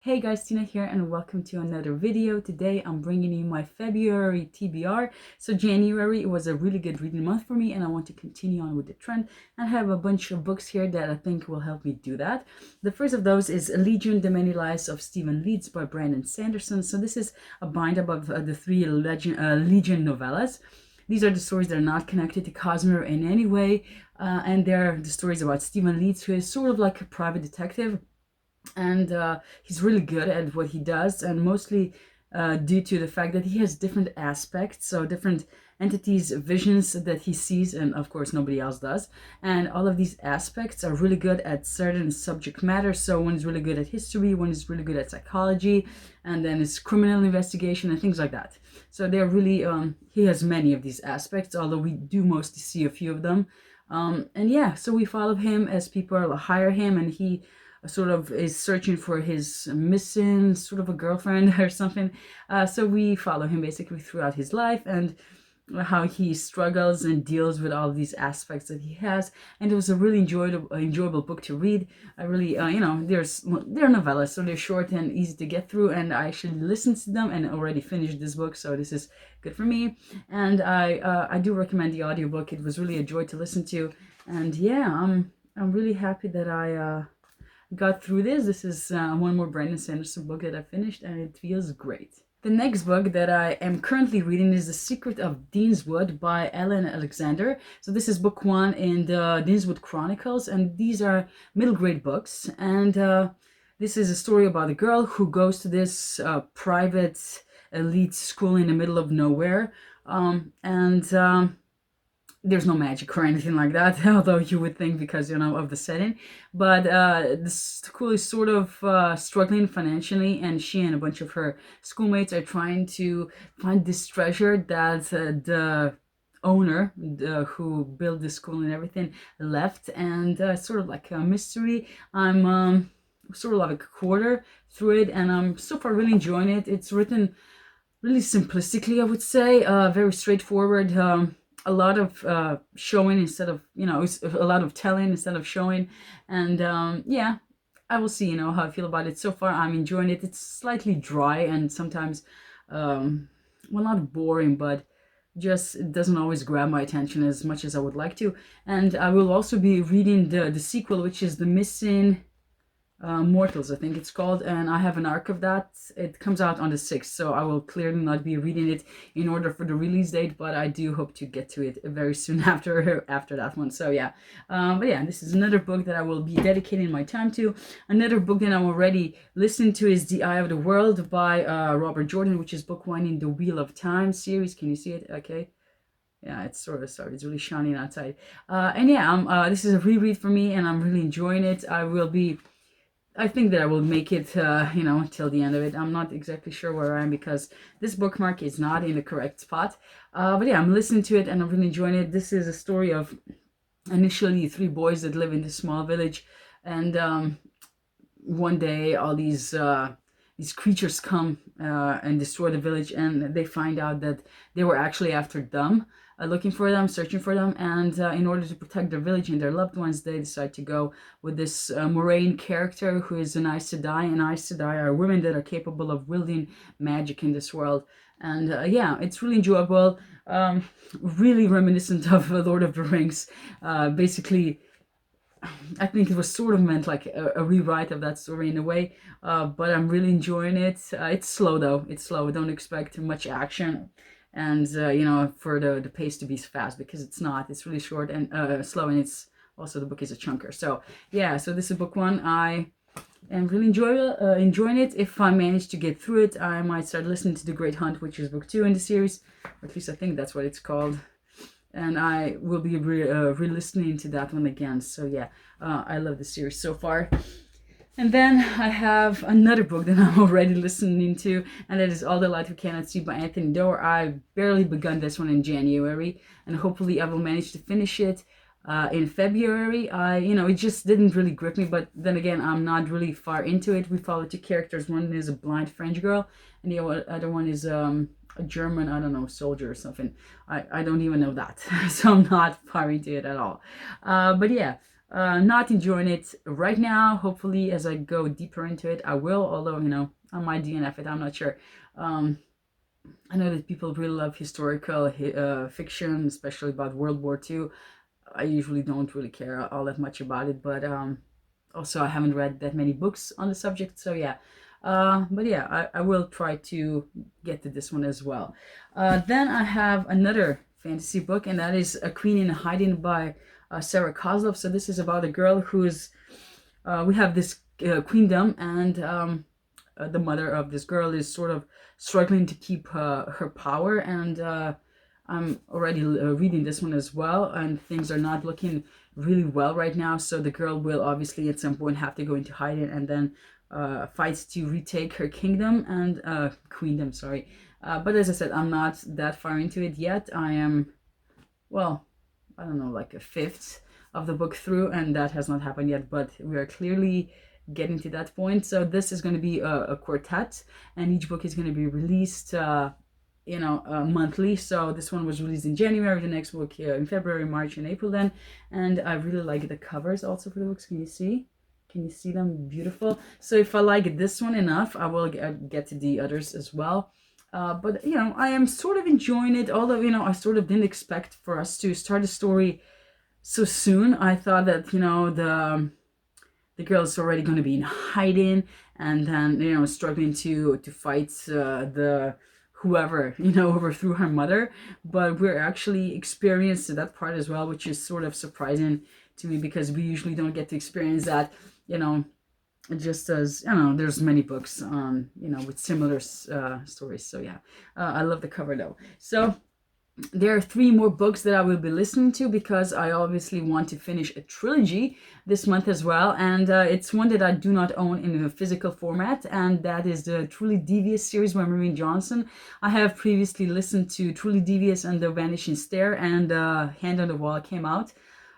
Hey guys, Tina here and welcome to another video. Today I'm bringing you my February TBR. So January was a really good reading month for me and I want to continue on with the trend. I have a bunch of books here that I think will help me do that. The first of those is Legion, The Many Lives of Stephen Leeds by Brandon Sanderson. So this is a bind-up of the three Legion novellas. These are the stories that are not connected to Cosmere in any way. And they're the stories about Stephen Leeds, who is sort of like a private detective, and he's really good at what he does, and mostly due to the fact that he has different aspects, so different entities, visions that he sees, and of course nobody else does, and all of these aspects are really good at certain subject matter. So one is really good at history, one is really good at psychology, and then it's criminal investigation and things like that. So they're really he has many of these aspects, although we do mostly see a few of them. And yeah, so we follow him as people hire him, and he sort of is searching for his missing sort of a girlfriend or something. So we follow him basically throughout his life and how he struggles and deals with all these aspects that he has. And it was a really enjoyable book to read. I really, they're novellas, so they're short and easy to get through. And I actually listened to them and already finished this book, so this is good for me. And I do recommend the audiobook. It was really a joy to listen to. And yeah, I'm really happy that I got through this. This is one more Brandon Sanderson book that I finished, and it feels great. The next book that I am currently reading is The Secret of Deanswood by Ellen Alexander. So this is book one in the Deanswood Chronicles, and these are middle grade books. And this is a story about a girl who goes to this private elite school in the middle of nowhere. There's no magic or anything like that, although you would think because, of the setting. But the school is sort of struggling financially, and she and a bunch of her schoolmates are trying to find this treasure that the owner who built the school and everything left. And sort of like a mystery. I'm sort of like a quarter through it, and I'm so far really enjoying it. It's written really simplistically, I would say, very straightforward. A lot of showing instead of, it's a lot of telling instead of showing. And yeah, I will see, how I feel about it. So far, I'm enjoying it. It's slightly dry and sometimes, well, not boring, but just it doesn't always grab my attention as much as I would like to. And I will also be reading the sequel, which is The Missing Mortals, I think it's called, and I have an arc of that. It comes out on the 6th, so I will clearly not be reading it in order for the release date, but I do hope to get to it very soon after that one. So yeah, but yeah, this is another book that I will be dedicating my time to. Another book that I'm already listening to is The Eye of the World by Robert Jordan, which is book one in the Wheel of Time series. Can you see it? Okay. Yeah, it's sort of, sorry, it's really shining outside. And yeah, this is a reread for me, and I'm really enjoying it. I think that I will make it, till the end of it. I'm not exactly sure where I am because this bookmark is not in the correct spot. But yeah, I'm listening to it and I'm really enjoying it. This is a story of initially three boys that live in this small village, and one day all these creatures come and destroy the village, and they find out that they were actually after them. Looking for them, searching for them, and in order to protect their village and their loved ones, they decide to go with this Moraine character who is an Aes Sedai, and Aes Sedai are women that are capable of wielding magic in this world. And yeah, it's really enjoyable, really reminiscent of Lord of the Rings. Basically, I think it was sort of meant like a rewrite of that story in a way, but I'm really enjoying it. It's slow though. It's slow. Don't expect much action, and for the pace to be fast, because it's not. It's really short and slow, and it's also, the book is a chunker. So yeah, so this is book one. I am really enjoying it. If I manage to get through it, I might start listening to The Great Hunt, which is book two in the series, or at least I think that's what it's called. And I will be re-listening to that one again. So yeah, I love the series so far. And then I have another book that I'm already listening to, and that is All the Light We Cannot See by Anthony Doerr. I barely begun this one in January, and hopefully I will manage to finish it in February. It just didn't really grip me, but then again, I'm not really far into it. We follow two characters. One is a blind French girl, and the other one is a German, I don't know, soldier or something. I don't even know that, so I'm not far into it at all. But yeah, Not enjoying it right now. Hopefully, as I go deeper into it, I will. Although, I might DNF it. I'm not sure. Um, I know that people really love historical fiction, especially about World War II. I usually don't really care all that much about it, but also I haven't read that many books on the subject, so yeah. But yeah, I will try to get to this one as well. Then I have another fantasy book, and that is A Queen in Hiding by Sarah Kozlov. So this is about a girl who's, we have this queendom, and the mother of this girl is sort of struggling to keep her power, and I'm already reading this one as well, and things are not looking really well right now. So the girl will obviously at some point have to go into hiding, and then fight to retake her kingdom and queendom. Sorry, but as I said, I'm not that far into it yet. I am, well, I don't know, like a fifth of the book through, and that has not happened yet. But we are clearly getting to that point. So this is going to be a quartet, and each book is going to be released monthly. So this one was released in January, the next book in February, March, and April then. And I really like the covers also for the books. Can you see? Can you see them? Beautiful. So if I like this one enough, I will get to the others as well. But I am sort of enjoying it, although I sort of didn't expect for us to start a story so soon. I thought that the girl's already going to be in hiding, and then struggling to fight the whoever overthrew her mother. But we're actually experienced that part as well, which is sort of surprising to me, because we usually don't get to experience that. Just as there's many books with similar stories. So yeah, I love the cover though. So there are 3 more books that I will be listening to, because I obviously want to finish a trilogy this month as well. And it's one that I do not own in a physical format, and that is the Truly Devious series by Maureen Johnson. I have previously listened to Truly Devious and The Vanishing Stair, and Hand on the Wall came out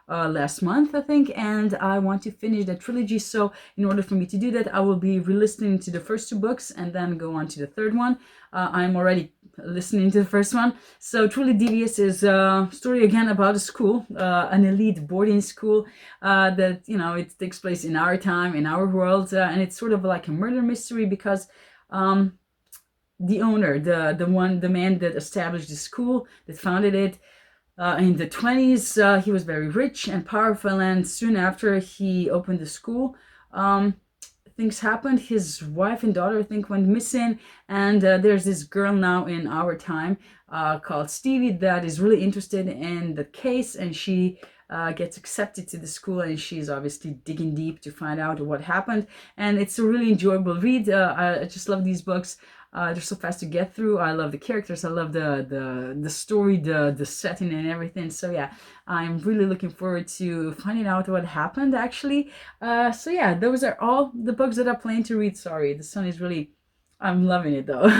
last month, I think, and I want to finish that trilogy. So in order for me to do that, I will be re-listening to the first 2 books and then go on to the third one. I'm already listening to the first one. So Truly Devious is a story again about a school, an elite boarding school that it takes place in our time, in our world, and it's sort of like a murder mystery, because the owner, the man that established the school, that founded it, in the 20s, he was very rich and powerful, and soon after he opened the school, things happened. His wife and daughter, I think, went missing, and there's this girl now in our time called Stevie that is really interested in the case, and she gets accepted to the school, and she's obviously digging deep to find out what happened. And it's a really enjoyable read. I just love these books. They're so fast to get through. I love the characters. I love the story, the setting, and everything. So yeah, I'm really looking forward to finding out what happened actually. So yeah, those are all the books that I plan to read. Sorry, the sun is really, I'm loving it though,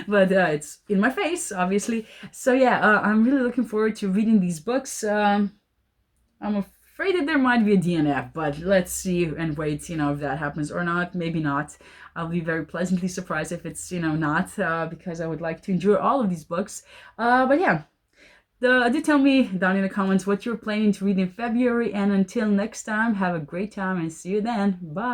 but it's in my face, obviously. So yeah, I'm really looking forward to reading these books. I'm afraid that there might be a DNF, but let's see and wait, if that happens or not. Maybe not. I'll be very pleasantly surprised if it's, not, because I would like to enjoy all of these books. But yeah, do tell me down in the comments what you're planning to read in February. And until next time, have a great time and see you then. Bye.